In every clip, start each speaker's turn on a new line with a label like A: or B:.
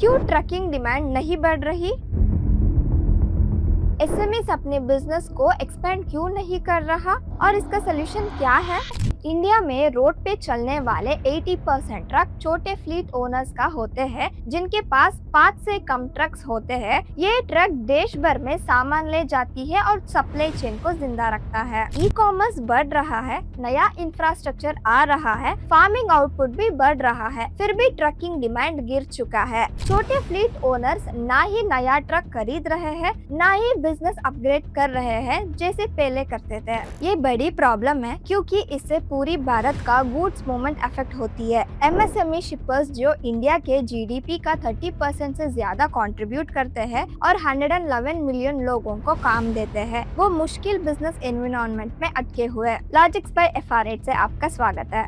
A: क्यों trucking demand नहीं बढ़ रही? एसएमएस अपने बिजनेस को एक्सपेंड क्यों नहीं कर रहा और इसका सोल्यूशन क्या है? इंडिया में रोड पे चलने वाले 80% ट्रक छोटे फ्लीट ओनर्स का होते हैं जिनके पास 5 से कम ट्रक्स होते हैं। ये ट्रक देश भर में सामान ले जाती है और सप्लाई चेन को जिंदा रखता है। ई कॉमर्स बढ़ रहा है, नया इंफ्रास्ट्रक्चर आ रहा है, फार्मिंग आउटपुट भी बढ़ रहा है, फिर भी ट्रकिंग डिमांड गिर चुका है। छोटे फ्लीट ओनर्स ना ही नया ट्रक खरीद रहे हैं, ना ही बिजनेस अपग्रेड कर रहे हैं जैसे पहले करते थे। ये बड़ी प्रॉब्लम है क्योंकि इससे पूरी भारत का गुड्स मूवमेंट अफेक्ट होती है। एमएसएमई शिपर्स जो इंडिया के जीडीपी का 30% से ज्यादा कंट्रीब्यूट करते हैं और 111 मिलियन लोगों को काम देते हैं, वो मुश्किल बिजनेस एनवायरनमेंट में अटके हुए। लॉजिक्स बाय एफआर8 से आपका स्वागत है।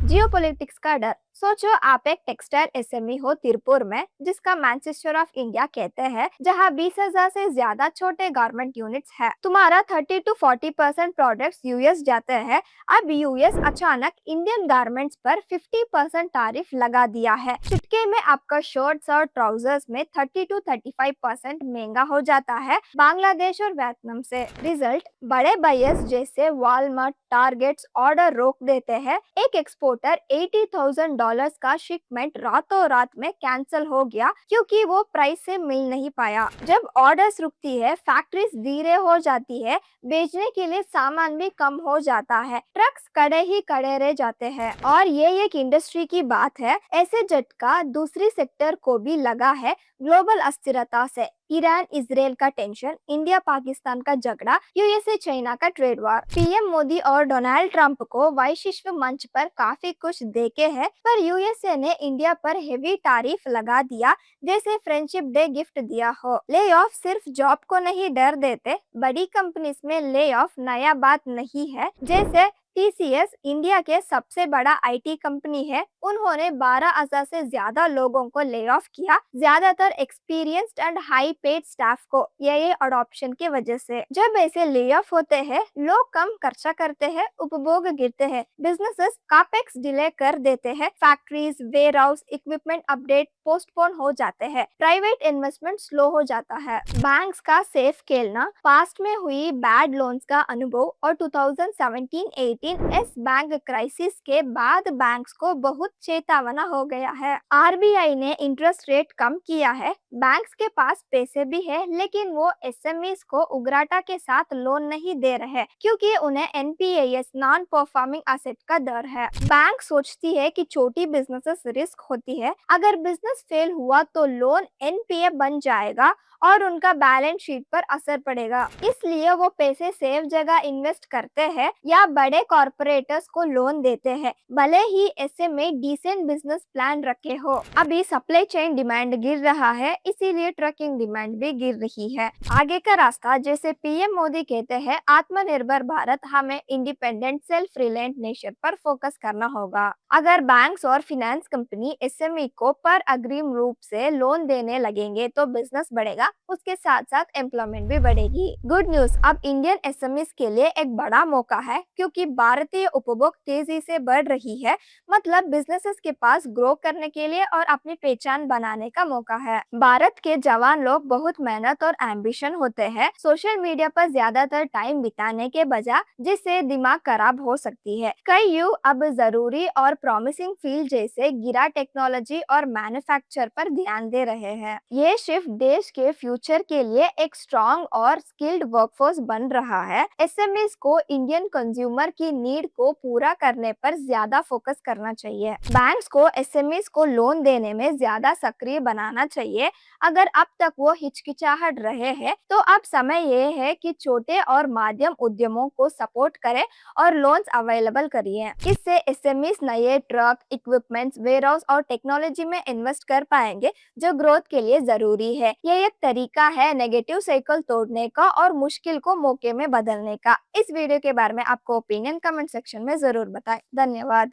A: जियोपॉलिटिक्स का डर। सोचो आप एक टेक्सटाइल एसएमई हो तिरुपुर में, जिसका मैनचेस्टर ऑफ इंडिया कहते हैं, जहां 20,000 से ज्यादा छोटे गारमेंट यूनिट्स है। तुम्हारा 30 to 40% प्रोडक्ट्स यूएस जाते हैं। अब यूएस अचानक इंडियन गारमेंट्स पर 50% टैरिफ लगा दिया है। चुटके में आपका शर्ट्स और ट्राउजर्स में 30 to 35% महंगा हो जाता है बांग्लादेश और वियतनाम से। रिजल्ट, बड़े बायर्स जैसे वॉलमार्ट, टारगेट्स ऑर्डर रोक देते हैं। एक एक्सपोर्टर $80,000 का शिपमेंट रातों रात में कैंसिल हो गया क्योंकि वो प्राइस से मिल नहीं पाया। जब ऑर्डर्स रुकती है, फैक्ट्रीज धीरे हो जाती है, बेचने के लिए सामान भी कम हो जाता है, ट्रक्स कड़े ही कड़े रह जाते हैं। और ये एक इंडस्ट्री की बात है, ऐसे झटका दूसरी सेक्टर को भी लगा है। ग्लोबल अस्थिरता से ईरान इजराइल का टेंशन, इंडिया पाकिस्तान का झगड़ा, यूएसए चाइना का ट्रेड वॉर। पीएम मोदी और डोनाल्ड ट्रंप को वैश्विक मंच पर काफी कुछ देके है, पर यूएसए ने इंडिया पर हेवी टैरिफ लगा दिया, जैसे फ्रेंडशिप डे गिफ्ट दिया हो। ले ऑफ सिर्फ जॉब को नहीं डर देते, बड़ी कंपनीज में ले ऑफ नया बात नहीं है। जैसे टीसीएस इंडिया के सबसे बड़ा आईटी कंपनी है, उन्होंने 12,000 से ज्यादा लोगों को ले ऑफ किया, ज्यादातर experienced and high paid staff को। ये अडॉप्शन की वजह से। जब ऐसे ले ऑफ होते हैं, लोग कम खर्चा करते हैं, उपभोग गिरते हैं, बिजनेसेस कापेक्स डिले कर देते हैं, factories, warehouse, equipment update postpone हो जाते हैं, प्राइवेट इन्वेस्टमेंट स्लो हो जाता है। बैंक्स का सेफ खेलना, पास्ट में हुई बैड लोन्स का अनुभव और 2017-18 एस बैंक क्राइसिस के बाद बैंक्स को बहुत चेतावना हो गया है। आरबीआई ने इंटरेस्ट रेट कम किया है। बैंक्स के पास पैसे भी है, लेकिन वो एसएमईज को उग्राटा के साथ लोन नहीं दे रहे क्योंकि उन्हें एनपीएस नॉन परफॉर्मिंग एसेट का डर है। बैंक सोचती है कि छोटी बिजनेसेस रिस्क होती है, अगर बिजनेस फेल हुआ तो लोन एनपीए बन जाएगा और उनका बैलेंस शीट पर असर पड़ेगा। इसलिए वो पैसे सेफ जगह इन्वेस्ट करते हैं या बड़े कॉर्पोरेटर्स को लोन देते हैं, भले ही ऐसे में डिसेंट बिजनेस प्लान रखे हो। अभी सप्लाई चेन डिमांड गिर रहा है, इसीलिए ट्रकिंग डिमांड भी गिर रही है। आगे का रास्ता, जैसे पीएम मोदी कहते हैं, आत्मनिर्भर भारत, हमें इंडिपेंडेंट सेल्फ रिलायंट नेशन पर फोकस करना होगा। अगर बैंक्स और फिनेंस कंपनी एसएमई को पर अग्रिम रूप से लोन देने लगेंगे तो बिजनेस बढ़ेगा, उसके साथ साथ एम्प्लॉयमेंट भी बढ़ेगी। गुड न्यूज, अब इंडियन एसएमईज के लिए एक बड़ा मौका है क्योंकि भारतीय उपभोग तेजी से बढ़ रही है। मतलब बिजनेसेस के पास ग्रो करने के लिए और अपनी पहचान बनाने का मौका है। भारत के जवान लोग बहुत मेहनत और एम्बिशन होते हैं, सोशल मीडिया पर ज्यादातर टाइम बिताने के बजाय, जिससे दिमाग खराब हो सकती है। कई युवा अब जरूरी और प्रॉमिसिंग फील्ड जैसे गिरा टेक्नोलॉजी और मैन्युफैक्चर पर ध्यान दे रहे हैं। ये शिफ्ट देश के फ्यूचर के लिए एक स्ट्रॉन्ग और स्किल्ड वर्कफोर्स बन रहा है। एसएमईज को इंडियन कंज्यूमर की नीड को पूरा करने पर ज्यादा फोकस करना चाहिए। बैंक्स को एसएमईज को लोन देने में ज्यादा सक्रिय बनाना चाहिए। अगर अब तक वो हिचकिचाहट रहे हैं, तो अब समय ये है कि छोटे और माध्यम उद्यमों को सपोर्ट करें और लोन्स अवेलेबल करिए। इससे एसएमईज नए ट्रक, इक्विपमेंट्स, वेयरहाउस और टेक्नोलॉजी में इन्वेस्ट कर पाएंगे, जो ग्रोथ के लिए जरूरी है। ये एक तरीका है नेगेटिव साइकिल तोड़ने का और मुश्किल को मौके में बदलने का। इस वीडियो के बारे में आपको ओपिनियन कमेंट सेक्शन में जरूर बताएं। धन्यवाद।